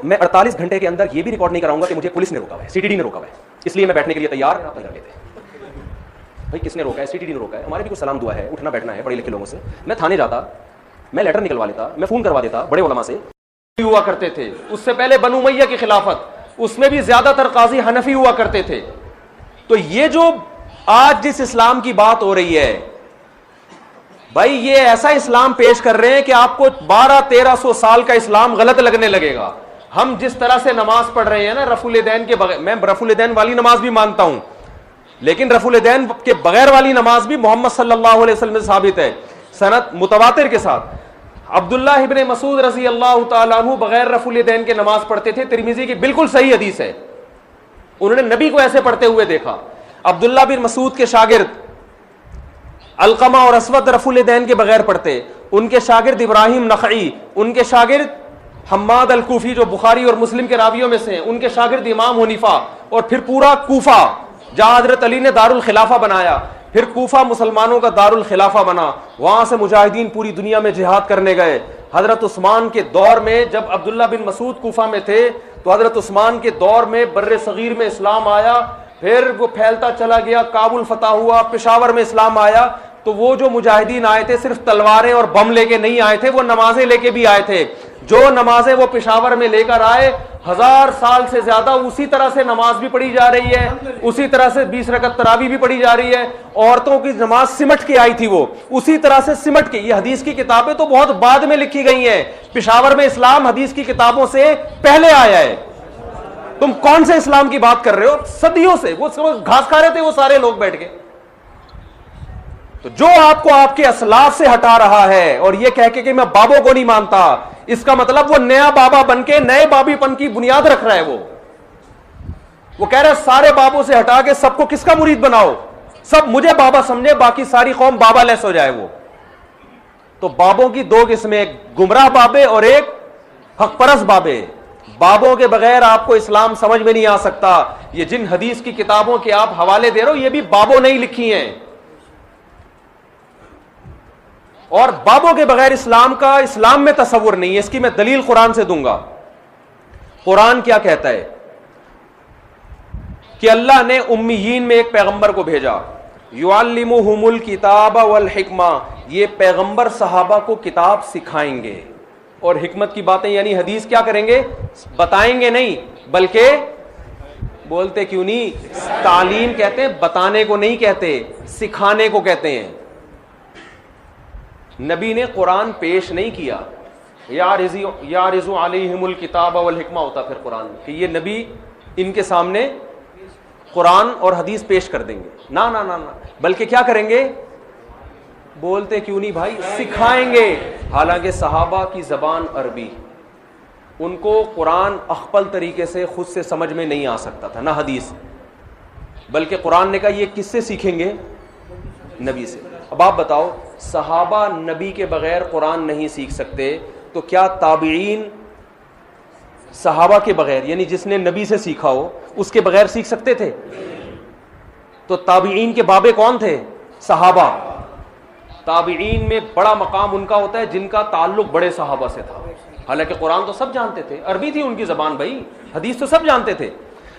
میں 48 گھنٹے کے اندر یہ بھی ریکارڈ نہیں کراؤں گا کہ مجھے پولیس نے روکا ہوا ہے, CTD نے روکا ہوا ہے, اس لیے میں بیٹھنے کے لیے تیار کر لیتے ہیں. بھائی کس نے روکا ہے؟ CTD نے روکا ہے. ہمارے بھی کچھ سلام دعا ہے, اٹھنا بیٹھنا ہے پڑھے لکھے لوگوں سے. میں تھانے جاتا, میں لیٹر نکلوا لیتا, میں فون کروا دیتا بڑے علماء سے. ہوا کرتے تھے اس سے پہلے بنو امیہ کی خلافت, اس میں بھی زیادہ تر قاضی حنفی ہوا کرتے تھے. تو یہ جو آج جس اسلام کی بات ہو رہی ہے بھائی, یہ ایسا اسلام پیش کر رہے ہیں کہ آپ کو 1200-1300 سال کا اسلام غلط لگنے لگے گا. ہم جس طرح سے نماز پڑھ رہے ہیں نا رفع الیدین کے بغیر, میں رفع الیدین والی نماز بھی مانتا ہوں, لیکن رفع الیدین کے بغیر والی نماز بھی محمد صلی اللہ علیہ وسلم سے ثابت ہے سند متواتر کے ساتھ. عبداللہ ابن مسعود رضی اللہ تعالیٰ عنہ بغیر رفع الیدین کے نماز پڑھتے تھے, ترمذی کی بالکل صحیح حدیث ہے. انہوں نے نبی کو ایسے پڑھتے ہوئے دیکھا. عبداللہ بن مسعود کے شاگرد علقمہ اور اسود رفع الیدین کے بغیر پڑھتے, ان کے شاگرد ابراہیم نخعی, ان کے شاگرد حماد الکوفی جو بخاری اور مسلم کے راویوں میں سے ہیں, ان کے شاگرد امام حنیفہ, اور پھر پورا کوفہ جہاں حضرت علی نے دار الخلافہ بنایا, پھر کوفہ مسلمانوں کا دار الخلافہ بنا, وہاں سے مجاہدین پوری دنیا میں جہاد کرنے گئے. حضرت عثمان کے دور میں جب عبداللہ بن مسعود کوفہ میں تھے تو حضرت عثمان کے دور میں بر صغیر میں اسلام آیا, پھر وہ پھیلتا چلا گیا, کابل فتح ہوا, پشاور میں اسلام آیا. تو وہ جو مجاہدین آئے تھے صرف تلواریں اور بم لے کے نہیں آئے تھے, وہ نمازیں لے کے بھی آئے تھے. جو نمازیں وہ پشاور میں لے کر آئے 1000 سال سے زیادہ اسی طرح سے نماز بھی پڑھی جا رہی ہے, اسی طرح سے 20 رکعت تراویح بھی پڑھی جا رہی ہے. عورتوں کی نماز سمٹ کے آئی تھی, وہ اسی طرح سے سمٹ کے. یہ حدیث کی کتابیں تو بہت بعد میں لکھی گئی ہیں, پشاور میں اسلام حدیث کی کتابوں سے پہلے آیا ہے. تم کون سے اسلام کی بات کر رہے ہو؟ صدیوں سے وہ گھاس کھا رہے تھے وہ سارے لوگ بیٹھ کے. تو جو آپ کو آپ کے اسلاف سے ہٹا رہا ہے اور یہ کہہ کے کہ میں بابوں کو نہیں مانتا, اس کا مطلب وہ نیا بابا بن کے نئے بابی پن کی بنیاد رکھ رہا ہے. وہ کہہ رہا ہے سارے بابوں سے ہٹا کے سب کو کس کا مرید بناؤ, سب مجھے بابا سمجھے, باقی ساری قوم بابا لیس ہو جائے. وہ تو بابوں کی دو قسمیں, ایک گمراہ بابے اور ایک حق پرست بابے. بابوں کے بغیر آپ کو اسلام سمجھ میں نہیں آ سکتا. یہ جن حدیث کی کتابوں کے آپ حوالے دے رہے ہو یہ بھی بابوں نے ہی لکھی ہیں, اور بابوں کے بغیر اسلام میں تصور نہیں ہے. اس کی میں دلیل قرآن سے دوں گا. قرآن کیا کہتا ہے کہ اللہ نے امیین میں ایک پیغمبر کو بھیجا, یعلمہم الکتاب والحکمہ, یہ پیغمبر صحابہ کو کتاب سکھائیں گے اور حکمت کی باتیں یعنی حدیث کیا کریں گے, بتائیں گے نہیں بلکہ بولتے کیوں نہیں, تعلیم کہتے ہیں, بتانے کو نہیں کہتے, سکھانے کو کہتے ہیں. نبی نے قرآن پیش نہیں کیا, یعرض علیہم الکتاب والحکمہ ہوتا پھر قرآن کہ یہ نبی ان کے سامنے قرآن اور حدیث پیش کر دیں گے. نا نا نا نا, بلکہ کیا کریں گے, بولتے کیوں نہیں بھائی, سکھائیں گے. حالانکہ صحابہ کی زبان عربی, ان کو قرآن اخپل طریقے سے خود سے سمجھ میں نہیں آ سکتا تھا, نہ حدیث, بلکہ قرآن نے کہا یہ کس سے سیکھیں گے, نبی سے. اب آپ بتاؤ, صحابہ نبی کے بغیر قرآن نہیں سیکھ سکتے, تو کیا تابعین صحابہ کے بغیر یعنی جس نے نبی سے سیکھا ہو اس کے بغیر سیکھ سکتے تھے؟ تو تابعین کے بابے کون تھے؟ صحابہ. تابعین میں بڑا مقام ان کا ہوتا ہے جن کا تعلق بڑے صحابہ سے تھا. حالانکہ قرآن تو سب جانتے تھے, عربی تھی ان کی زبان بھائی, حدیث تو سب جانتے تھے,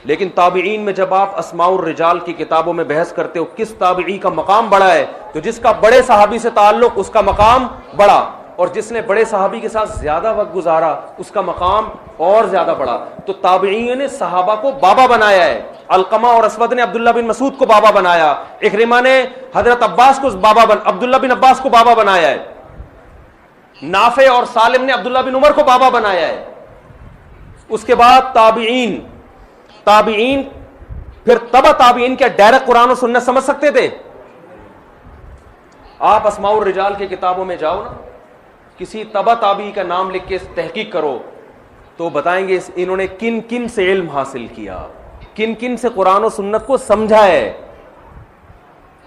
لیکن تابعین میں جب آپ اسماء الرجال کی کتابوں میں بحث کرتے ہو کس تابعی کا مقام بڑا ہے, تو جس کا بڑے صحابی سے تعلق اس کا مقام بڑا, اور جس نے بڑے صحابی کے ساتھ زیادہ وقت گزارا اس کا مقام اور زیادہ بڑا. تو تابعین نے صحابہ کو بابا بنایا ہے. علقمہ اور اسود نے عبداللہ بن مسعود کو بابا بنایا, اکرمہ نے حضرت عباس کو عبداللہ بن عباس کو بابا بنایا ہے, نافع اور سالم نے عبداللہ بن عمر کو بابا بنایا ہے. اس کے بعد تابعین پھر تبع تابعین کے ڈائریکٹ قرآن و سنت سمجھ سکتے تھے؟ آپ اسماء الرجال کی کتابوں میں جاؤ نا, کسی تبع تابعی کا نام لکھ کے تحقیق کرو تو بتائیں گے انہوں نے کن کن سے علم حاصل کیا, کن کن سے قرآن و سنت کو سمجھا ہے.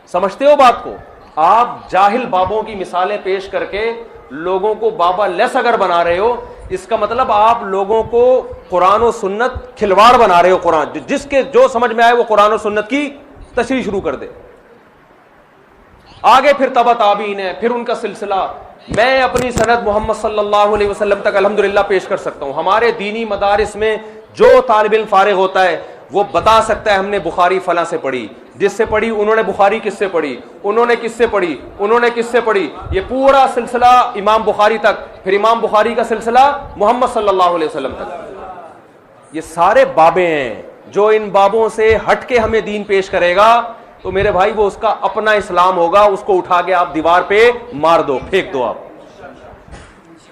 سمجھتے ہو بات کو؟ آپ جاہل بابوں کی مثالیں پیش کر کے لوگوں کو بابا لیس اگر بنا رہے ہو, اس کا مطلب آپ لوگوں کو قرآن و سنت کھلواڑ بنا رہے ہو. قرآن جس کے جو سمجھ میں آئے وہ قرآن و سنت کی تشریح شروع کر دے. آگے پھر تبع تابعین ہے، پھر ان کا سلسلہ. میں اپنی سند محمد صلی اللہ علیہ وسلم تک الحمدللہ پیش کر سکتا ہوں. ہمارے دینی مدارس میں جو طالب علم فارغ ہوتا ہے وہ بتا سکتا ہے ہم نے بخاری فلاں سے پڑھی، جس سے پڑھی انہوں نے بخاری کس سے پڑھی، انہوں نے کس سے پڑھی، انہوں نے کس سے پڑھی. یہ پورا سلسلہ امام بخاری تک، پھر امام بخاری کا سلسلہ محمد صلی اللہ علیہ وسلم تک. یہ سارے بابیں ہیں. جو ان بابوں سے ہٹ کے ہمیں دین پیش کرے گا تو میرے بھائی وہ اس کا اپنا اسلام ہوگا، اس کو اٹھا کے آپ دیوار پہ مار دو، پھینک دو آپ.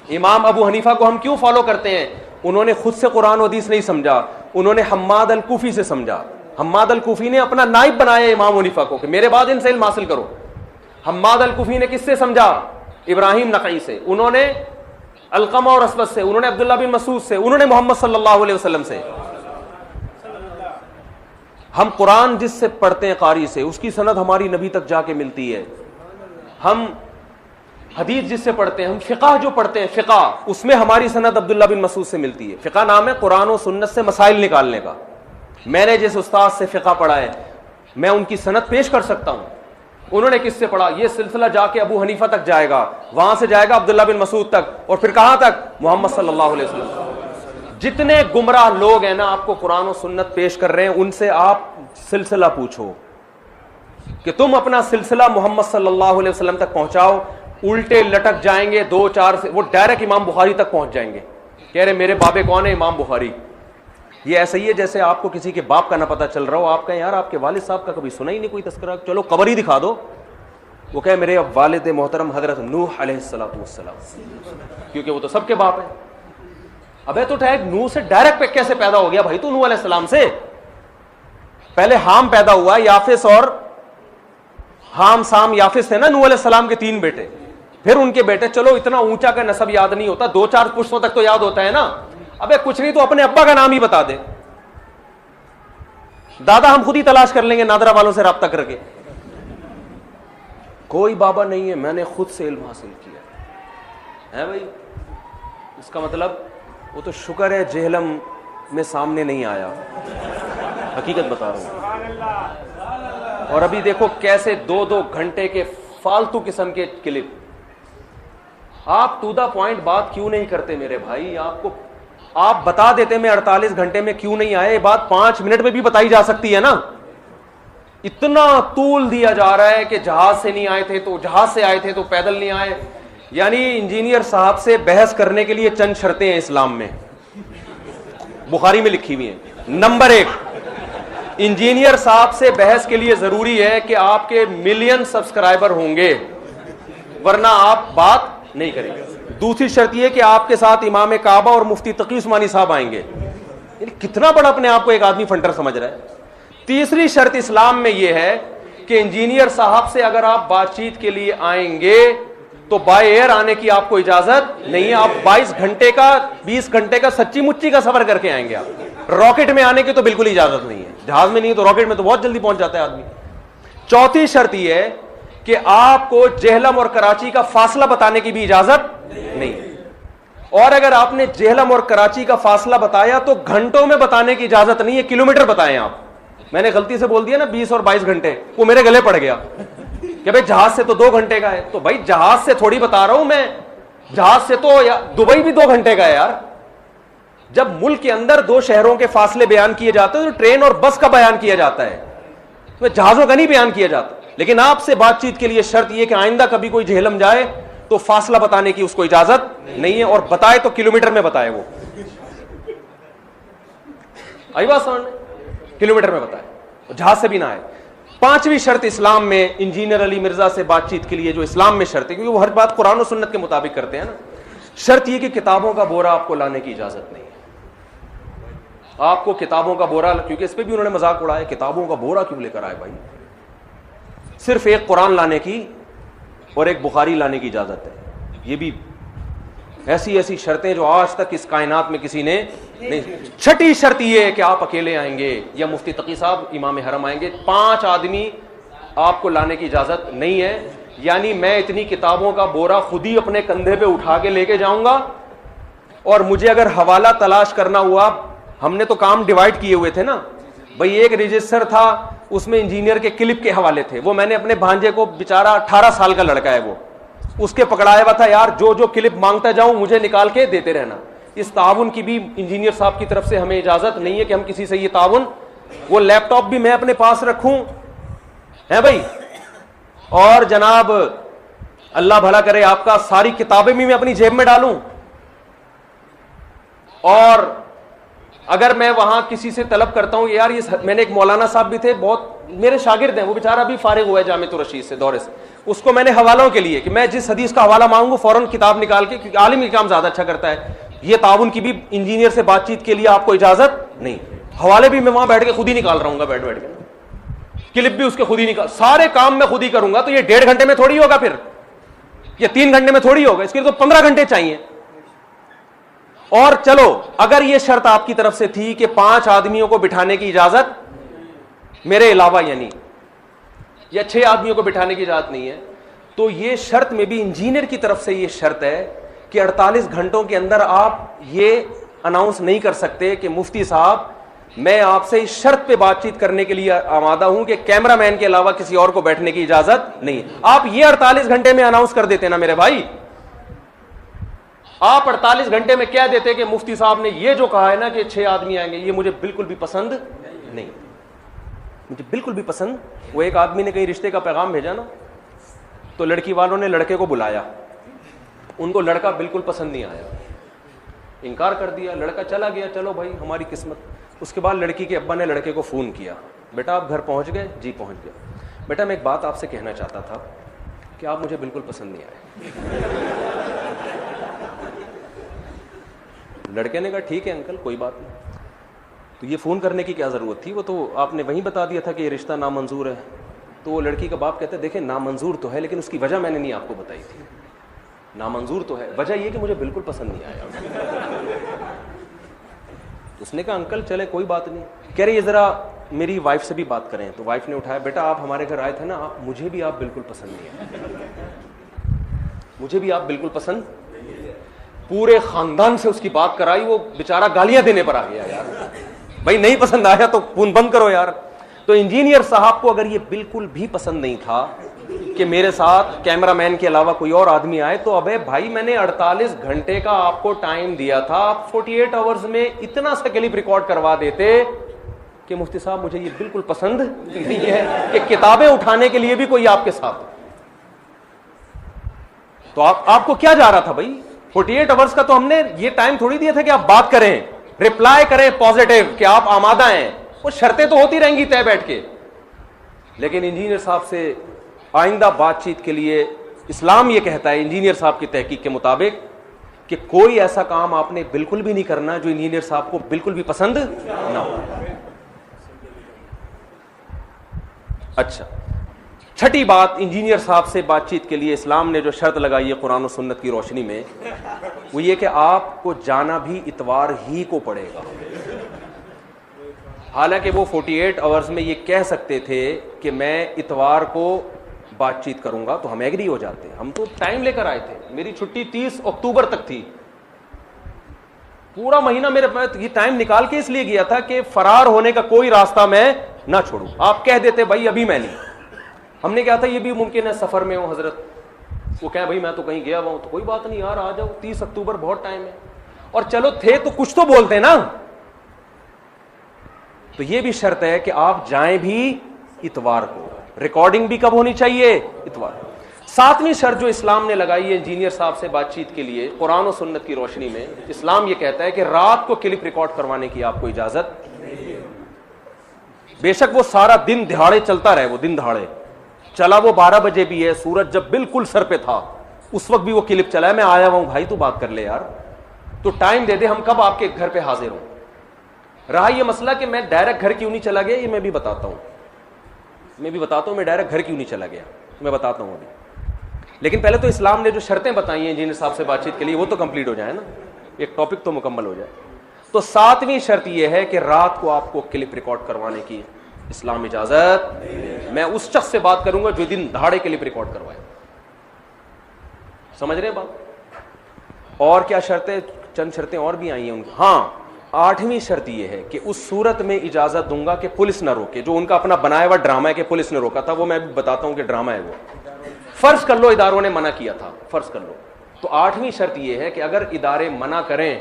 امام ابو حنیفہ کو ہم کیوں فالو کرتے ہیں؟ انہوں نے خود سے قرآن و حدیث نہیں سمجھا، انہوں نے حماد الکوفی سے سمجھا. حماد الکوفی نے اپنا نائب بنایا امام حنیفہ کو کہ میرے بعد ان سے علم حاصل کرو. حماد الکوفی نے کس سے سمجھا؟ ابراہیم نخعی سے. انہوں نے علقمہ اور اسود سے، انہوں نے عبداللہ بن مسعود سے، انہوں نے محمد صلی اللہ علیہ وسلم سے. ہم قرآن جس سے پڑھتے ہیں قاری سے، اس کی سند ہماری نبی تک جا کے ملتی ہے. ہم حدیث جس سے پڑھتے ہیں، ہم فقہ جو پڑھتے ہیں فقہ، اس میں ہماری سند عبداللہ بن مسعود سے ملتی ہے. فقہ نام ہے قرآن و سنت سے مسائل نکالنے کا. میں نے جس استاد سے فقہ پڑھا ہے میں ان کی سند پیش کر سکتا ہوں. انہوں نے کس سے پڑھا؟ یہ سلسلہ جا کے ابو حنیفہ تک جائے گا، وہاں سے جائے گا عبداللہ بن مسعود تک، اور پھر کہاں تک؟ محمد صلی اللہ علیہ وسلم. جتنے گمراہ لوگ ہیں نا آپ کو قرآن و سنت پیش کر رہے ہیں، ان سے آپ سلسلہ پوچھو کہ تم اپنا سلسلہ محمد صلی اللہ علیہ وسلم تک پہنچاؤ. الٹے لٹک جائیں گے 2-4 سے، وہ ڈائریکٹ امام بخاری تک پہنچ جائیں گے. کہہ رہے میرے بابے کون ہے؟ امام بخاری. یہ ایسا ہی ہے جیسے آپ کو کسی کے باپ کا نہ پتہ چل رہا ہو، آپ کہیں یار آپ کے والد صاحب کا کبھی سنا ہی نہیں کوئی تذکرہ، چلو قبر ہی دکھا دو. وہ کہے میرے والد محترم حضرت نوح علیہ السلام، کیونکہ وہ تو سب کے باپ ہیں. ابے تو ٹھیک نوح سے ڈائریکٹ پہ کیسے پیدا ہو گیا بھائی؟ تو نوح علیہ السلام سے پہلے حام پیدا ہوا، یافس اور حام سام یافس تھے نا نوح علیہ السلام کے 3 بیٹے، پھر ان کے بیٹے. چلو اتنا اونچا کا نسب یاد نہیں ہوتا، 2-4 پشتوں تک تو یاد ہوتا ہے نا. ابے کچھ نہیں تو اپنے ابا کا نام ہی بتا دے. دادا ہم خود ہی تلاش کر لیں گے نادرا والوں سے رابطہ کر کے. کوئی بابا نہیں ہے، میں نے خود سے علم حاصل کیا ہے بھائی. اس کا مطلب وہ تو شکر ہے جہلم میں سامنے نہیں آیا، حقیقت بتا رہا ہوں. اور ابھی دیکھو کیسے 2-2 گھنٹے کے فالتو قسم کے کلپ. آپ ٹو دا پوائنٹ بات کیوں نہیں کرتے میرے بھائی؟ آپ بتا دیتے میں 48 گھنٹے میں کیوں نہیں آئے. یہ بات 5 منٹ میں بھی بتائی جا سکتی ہے نا. اتنا طول دیا جا رہا ہے کہ جہاز سے نہیں آئے تھے تو جہاز سے آئے تھے تو پیدل نہیں آئے. یعنی انجینئر صاحب سے بحث کرنے کے لیے چند شرطیں ہیں اسلام میں، بخاری میں لکھی ہوئی ہیں. نمبر 1، انجینئر صاحب سے بحث کے لیے ضروری ہے کہ آپ کے ملین سبسکرائبر ہوں گے، ورنہ آپ بات نہیں کریں گے. دوسری شرط یہ کہ آپ کے ساتھ امام کعبہ اور مفتی تقی عثمانی صاحب آئیں گے. یعنی کتنا بڑا اپنے آپ کو ایک آدمی فنٹر سمجھ رہا ہے. تیسری شرط اسلام میں یہ ہے کہ انجینئر صاحب سے اگر آپ بات چیت کے لیے آئیں گے تو بائی ایئر آنے کی آپ کو اجازت نہیں ہے. آپ 22 گھنٹے کا 20 گھنٹے کا سچی مچی کا سفر کر کے آئیں گے. آپ راکٹ میں آنے کی تو بالکل اجازت نہیں ہے. جہاز میں نہیں تو راکٹ میں تو بہت جلدی پہنچ جاتا ہے آدمی. چوتھی شرط یہ ہے کہ آپ کو جہلم اور کراچی کا فاصلہ بتانے کی بھی اجازت نہیں ہے. اور اگر آپ نے جہلم اور کراچی کا فاصلہ بتایا تو گھنٹوں میں بتانے کی اجازت نہیں ہے، کلومیٹر بتائیں آپ. میں نے غلطی سے بول دیا نا 20 اور 22 گھنٹے، وہ میرے گلے پڑ گیا کہ بھائی جہاز سے تو 2 گھنٹے کا ہے. تو بھائی جہاز سے تھوڑی بتا رہا ہوں میں، جہاز سے تو دبئی بھی 2 گھنٹے کا ہے یار. جب ملک کے اندر 2 شہروں کے فاصلے بیان کیے جاتے ہیں تو ٹرین اور بس کا بیان کیا جاتا ہے، تو جہازوں کا نہیں بیان کیا جاتا. لیکن آپ سے بات چیت کے لیے شرط یہ کہ آئندہ کبھی کوئی جہلم جائے تو فاصلہ بتانے کی اس کو اجازت نہیں ہے، اور بتائے تو کلومیٹر میں بتائے. وہ آئی بات سمجھ میں؟ کلومیٹر میں بتائے، جہاز سے بھی نہ آئے. 5ویں شرط اسلام میں انجینئر علی مرزا سے بات چیت کے لیے جو اسلام میں شرط ہے، کیونکہ وہ ہر بات قرآن و سنت کے مطابق کرتے ہیں نا، شرط یہ کہ کتابوں کا بورا آپ کو لانے کی اجازت نہیں ہے. آپ کو کتابوں کا بورا، کیونکہ اس پہ بھی انہوں نے مذاق اڑایا، کتابوں کا بورا کیوں لے کر آئے بھائی؟ صرف ایک قرآن لانے کی اور ایک بخاری لانے کی اجازت ہے. یہ بھی ایسی شرطیں جو آج تک اس کائنات میں کسی نے نہیں. 6ٹھی شرط یہ ہے کہ آپ اکیلے آئیں گے یا مفتی تقی صاحب امام حرم آئیں گے. 5 آدمی آپ کو لانے کی اجازت نہیں ہے. یعنی میں اتنی کتابوں کا بورا خود ہی اپنے کندھے پہ اٹھا کے لے کے جاؤں گا، اور مجھے اگر حوالہ تلاش کرنا ہوا، ہم نے تو کام ڈیوائڈ کیے ہوئے تھے نا، بھائی ایک رجسٹر تھا, اس میں انجینئر کے کلپ کے حوالے تھے, وہ میں نے اپنے بھانجے کو, بیچارہ 18 سال کا لڑکا ہے وہ, اس کے پکڑایا ہوا تھا, یار جو کلپ مانگتا جاؤں مجھے نکال کے دیتے رہنا. اس تعاون کی بھی انجینئر صاحب کی طرف سے ہمیں اجازت نہیں ہے کہ ہم کسی سے یہ تعاون, وہ لیپ ٹاپ بھی میں اپنے پاس رکھوں ہے بھائی, اور جناب اللہ بھلا کرے آپ کا, ساری کتابیں بھی میں اپنی جیب میں ڈالوں, اور اگر میں وہاں کسی سے طلب کرتا ہوں یار یہ, میں نے ایک مولانا صاحب بھی تھے, بہت میرے شاگرد ہیں, وہ بیچارہ بھی فارغ ہوا ہے جامعۃ الرشید سے دورے سے, اس کو میں نے حوالوں کے لیے کہ میں جس حدیث کا حوالہ مانگوں فوراً کتاب نکال کے, کیونکہ عالم یہ کام زیادہ اچھا کرتا ہے, یہ تعاون کی بھی انجینئر سے بات چیت کے لیے آپ کو اجازت نہیں, حوالے بھی میں وہاں بیٹھ کے خود ہی نکال رہا ہوں گا, بیٹھ کے کلپ بھی اس کے خود ہی نکال, سارے کام میں خود ہی کروں گا, تو یہ 1.5 گھنٹے میں تھوڑی ہوگا, پھر یہ 3 گھنٹے میں تھوڑی ہوگا, اس کے لیے تو 15 گھنٹے چاہیے. اور چلو اگر یہ شرط آپ کی طرف سے تھی کہ 5 آدمیوں کو بٹھانے کی اجازت میرے علاوہ, یعنی یا 6 آدمیوں کو بٹھانے کی اجازت نہیں ہے, تو یہ شرط میں بھی انجینئر کی طرف سے یہ شرط ہے کہ 48 گھنٹوں کے اندر آپ یہ اناؤنس نہیں کر سکتے کہ مفتی صاحب میں آپ سے اس شرط پہ بات چیت کرنے کے لیے آمادہ ہوں کہ کیمرہ مین کے علاوہ کسی اور کو بیٹھنے کی اجازت نہیں. آپ یہ 48 گھنٹے میں اناؤنس کر دیتے نا میرے بھائی, آپ 48 گھنٹے میں کہہ دیتے کہ مفتی صاحب نے یہ جو کہا ہے نا کہ 6 آدمی آئیں گے, یہ مجھے بالکل بھی پسند نہیں, مجھے بالکل بھی پسند. وہ ایک آدمی نے کہیں رشتے کا پیغام بھیجا نا, تو لڑکی والوں نے لڑکے کو بلایا, ان کو لڑکا بالکل پسند نہیں آیا, انکار کر دیا, لڑکا چلا گیا, چلو بھائی ہماری قسمت. اس کے بعد لڑکی کے ابا نے لڑکے کو فون کیا, بیٹا آپ گھر پہنچ گئے؟ جی پہنچ گیا. بیٹا میں ایک بات آپ سے کہنا چاہتا تھا کہ آپ مجھے بالکل پسند نہیں آئے. لڑکے نے کہا ٹھیک ہے انکل کوئی بات نہیں, تو یہ فون کرنے کی کیا ضرورت تھی, وہ تو آپ نے وہیں بتا دیا تھا کہ یہ رشتہ نامنظور ہے. تو وہ لڑکی کا باپ کہتا ہے دیکھیں نامنظور تو ہے, لیکن اس کی وجہ میں نے نہیں آپ کو بتائی تھی. نامنظور تو ہے, وجہ یہ کہ مجھے بالکل پسند نہیں آیا. اس نے کہا انکل چلے کوئی بات نہیں. کہہ رہے یہ ذرا میری وائف سے بھی بات کریں. تو وائف نے اٹھایا, بیٹا آپ ہمارے گھر آئے تھے نا, مجھے بھی آپ بالکل پسند نہیں آئے, مجھے بھی آپ بالکل پسند. پورے خاندان سے اس کی بات کرائی, وہ بیچارہ گالیاں دینے پر آ گیا, یار بھائی نہیں پسند آیا تو فون بند کرو یار. تو انجینئر صاحب کو اگر یہ بالکل بھی پسند نہیں تھا کہ میرے ساتھ کیمرہ مین کے علاوہ کوئی اور آدمی آئے, تو ابے بھائی میں نے 48 گھنٹے کا آپ کو ٹائم دیا تھا, آپ 48 آورز میں اتنا سا کلپ ریکارڈ کروا دیتے کہ مفتی صاحب مجھے یہ بالکل پسند نہیں ہے کہ کتابیں اٹھانے کے لیے بھی کوئی آپ کے ساتھ. تو آپ کو کیا جا رہا تھا بھائی, 48 آورز کا تو ہم نے یہ ٹائم تھوڑی دیا تھا کہ آپ بات کریں, ریپلائی کریں پازیٹیو کہ آپ آمادہ ہیں. وہ شرطیں تو ہوتی رہیں گی طے بیٹھ کے, لیکن انجینئر صاحب سے آئندہ بات چیت کے لیے اسلام یہ کہتا ہے انجینئر صاحب کی تحقیق کے مطابق کہ کوئی ایسا کام آپ نے بالکل بھی نہیں کرنا جو انجینئر صاحب کو بالکل بھی پسند نہ ہو. اچھا, چھٹی بات انجینئر صاحب سے بات چیت کے لیے اسلام نے جو شرط لگائی ہے قرآن و سنت کی روشنی میں, وہ یہ کہ آپ کو جانا بھی اتوار ہی کو پڑے گا. حالانکہ وہ 48 آورز میں یہ کہہ سکتے تھے کہ میں اتوار کو بات چیت کروں گا, تو ہم ایگری ہو جاتے. ہم تو ٹائم لے کر آئے تھے, میری چھٹی 30 اکتوبر تک تھی, پورا مہینہ میرے پاس, یہ ٹائم نکال کے اس لیے گیا تھا کہ فرار ہونے کا کوئی راستہ میں نہ چھوڑوں. آپ کہہ دیتے بھائی ابھی میں نہیں. ہم نے کہا تھا یہ بھی ممکن ہے سفر میں ہوں حضرت, وہ کہیں بھائی میں تو کہیں گیا ہوا ہوں, تو کوئی بات نہیں یار آ جاؤ, 30 اکتوبر بہت ٹائم ہے. اور چلو تھے تو کچھ تو بولتے نا. تو یہ بھی شرط ہے کہ آپ جائیں بھی اتوار کو, ریکارڈنگ بھی کب ہونی چاہیے, اتوار. 7ویں شرط جو اسلام نے لگائی ہے انجینئر صاحب سے بات چیت کے لیے قرآن و سنت کی روشنی میں, اسلام یہ کہتا ہے کہ رات کو کلپ ریکارڈ کروانے کی آپ کو اجازت. بے شک وہ سارا دن دہاڑے چلتا رہے, وہ دن دہاڑے چلا, وہ 12 بجے بھی ہے, سورج جب بالکل سر پہ تھا اس وقت بھی وہ کلپ چلا ہے, میں آیا ہوں بھائی تو بات کر لے یار, تو ٹائم دے دے, ہم کب آپ کے گھر پہ حاضر ہوں. رہا یہ مسئلہ کہ میں ڈائریکٹ گھر کیوں نہیں چلا گیا, یہ میں بھی بتاتا ہوں, میں ڈائریکٹ گھر کیوں نہیں چلا گیا, میں بتاتا ہوں ابھی. لیکن پہلے تو اسلام نے جو شرطیں بتائی ہیں انجینئر صاحب سے بات چیت کے لیے, وہ تو کمپلیٹ ہو جائے نا, ایک ٹاپک تو مکمل ہو جائے. تو 7ویں شرط یہ ہے کہ رات کو آپ کو کلپ ریکارڈ کروانے کی اسلام اجازت. میں اس شخص سے بات کروں گا جو دن دہاڑے کلپ ریکارڈ کروائے. سمجھ رہے ہیں بات؟ اور کیا شرطیں, چند شرطیں اور بھی آئی ہیں ان کی. ہاں, 8ویں شرط یہ ہے کہ اس صورت میں اجازت دوں گا کہ پولیس نہ روکے. جو ان کا اپنا بنایا ہوا ڈرامہ ہے کہ پولیس نے روکا تھا, وہ میں بھی بتاتا ہوں کہ ڈرامہ ہے. وہ فرض کر لو اداروں نے منع کیا تھا, فرض کر لو, تو 8ویں شرط یہ ہے کہ اگر ادارے منع کریں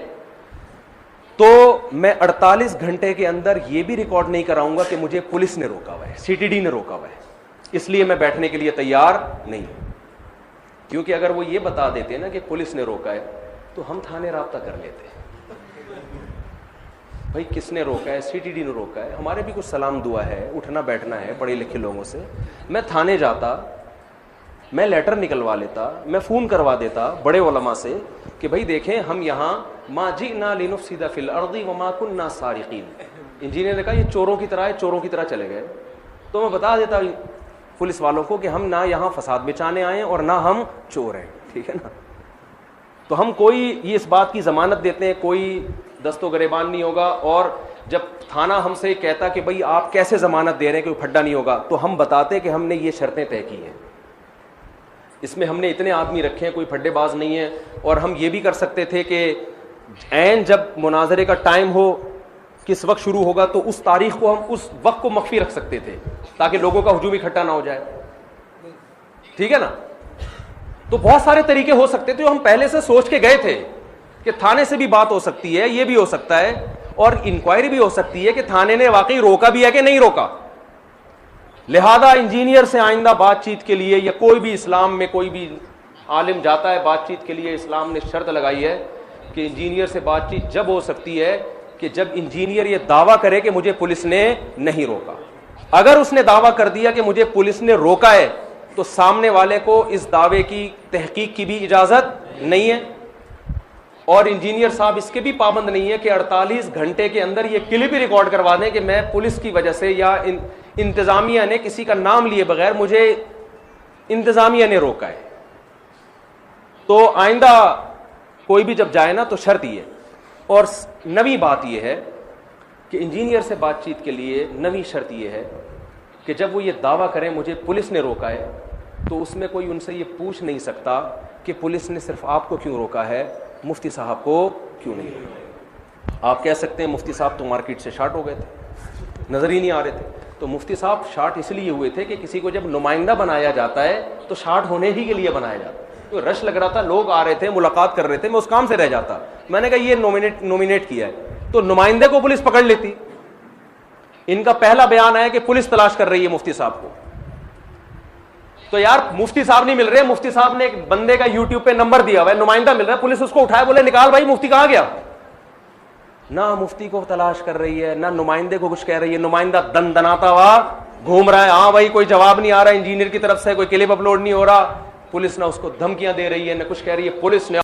تو میں 48 گھنٹے کے اندر یہ بھی ریکارڈ نہیں کراؤں گا کہ مجھے پولیس نے روکا ہوا ہے, سی ٹی ڈی نے روکا ہوا ہے, اس لیے میں بیٹھنے کے لیے تیار نہیں ہوں. کیونکہ اگر وہ یہ بتا دیتے نا کہ پولیس نے روکا ہے تو ہم تھانے رابطہ کر لیتے, بھائی کس نے روکا ہے, سی ٹی ڈی نے روکا ہے, ہمارے بھی کچھ سلام دعا ہے, اٹھنا بیٹھنا ہے پڑھے لکھے لوگوں سے. میں تھانے جاتا, میں لیٹر نکلوا لیتا, میں فون کروا دیتا بڑے علماء سے کہ بھائی دیکھیں ہم یہاں ما جئنا لنفسد فی الارض وما کننا سارقین. انجینئر نے کہا یہ چوروں کی طرح ہے, چوروں کی طرح چلے گئے. تو میں بتا دیتا پولیس والوں کو کہ ہم نہ یہاں فساد بچانے آئے ہیں اور نہ ہم چور ہیں, ٹھیک ہے نا. تو ہم کوئی یہ اس بات کی ضمانت دیتے ہیں کوئی دست و گریبان نہیں ہوگا. اور جب تھانہ ہم سے کہتا کہ بھائی آپ کیسے ضمانت دے رہے ہیں کہ کوئی پھڈا نہیں ہوگا, تو ہم بتاتے کہ ہم نے یہ شرطیں طے کی ہیں, اس میں ہم نے اتنے آدمی رکھے ہیں, کوئی پھڈے باز نہیں ہے. اور ہم یہ بھی کر سکتے تھے کہ عین جب مناظرے کا ٹائم ہو, کس وقت شروع ہوگا, تو اس تاریخ کو ہم اس وقت کو مخفی رکھ سکتے تھے تاکہ لوگوں کا ہجوم اکٹھا نہ ہو جائے, ٹھیک ہے نا. تو بہت سارے طریقے ہو سکتے تھے جو ہم پہلے سے سوچ کے گئے تھے کہ تھانے سے بھی بات ہو سکتی ہے, یہ بھی ہو سکتا ہے, اور انکوائری بھی ہو سکتی ہے کہ تھانے نے واقعی روکا بھی ہے کہ نہیں روکا. لہذا انجینئر سے آئندہ بات چیت کے لیے, یا کوئی بھی اسلام میں کوئی بھی عالم جاتا ہے بات چیت کے لیے, اسلام نے شرط لگائی ہے کہ انجینئر سے بات چیت جب ہو سکتی ہے کہ جب انجینئر یہ دعویٰ کرے کہ مجھے پولیس نے نہیں روکا. اگر اس نے دعویٰ کر دیا کہ مجھے پولیس نے روکا ہے تو سامنے والے کو اس دعوے کی تحقیق کی بھی اجازت نہیں ہے, اور انجینئر صاحب اس کے بھی پابند نہیں ہے کہ 48 گھنٹے کے اندر یہ کلپ ہی ریکارڈ کروا دیں کہ میں پولیس کی وجہ سے یا انتظامیہ نے کسی کا نام لیے بغیر مجھے انتظامیہ نے روکا ہے. تو آئندہ کوئی بھی جب جائے نا تو شرط یہ, اور نویں بات یہ ہے کہ انجینئر سے بات چیت کے لیے نویں شرط یہ ہے کہ جب وہ یہ دعویٰ کریں مجھے پولیس نے روکا ہے تو اس میں کوئی ان سے یہ پوچھ نہیں سکتا کہ پولیس نے صرف آپ کو کیوں روکا ہے, مفتی صاحب کو کیوں نہیں روکا. آپ کہہ سکتے ہیں مفتی صاحب تو مارکیٹ سے شارٹ ہو گئے تھے, نظر ہی نہیں آ رہے تھے. تو مفتی صاحب شارٹ اس لیے ہوئے تھے کہ کسی کو جب نمائندہ بنایا جاتا ہے تو شارٹ ہونے ہی کے لیے بنایا جاتا ہے. تو رش لگ رہا تھا, لوگ آ رہے تھے, ملاقات کر رہے تھے, میں اس کام سے رہ جاتا. میں نے کہا یہ نومینیٹ کیا ہے تو نمائندے کو پولیس پکڑ لیتی. ان کا پہلا بیان ہے کہ پولیس تلاش کر رہی ہے مفتی صاحب کو. تو یار مفتی صاحب نہیں مل رہے, مفتی صاحب نے ایک بندے کا یوٹیوب پہ نمبر دیا ہوا ہے, نمائندہ مل رہا ہے, پولیس اس کو اٹھائے, بولے نکال بھائی مفتی کہاں گیا. نہ مفتی کو تلاش کر رہی ہے نہ نمائندے کو کچھ کہہ رہی ہے, نمائندہ دن دناتا ہوا گھوم رہا ہے, ہاں بھائی کوئی جواب نہیں آ رہا انجینئر کی طرف سے, کوئی کلپ اپلوڈ نہیں ہو رہا. پولیس نہ اس کو دھمکیاں دے رہی ہے نہ کچھ کہہ رہی ہے. پولیس نے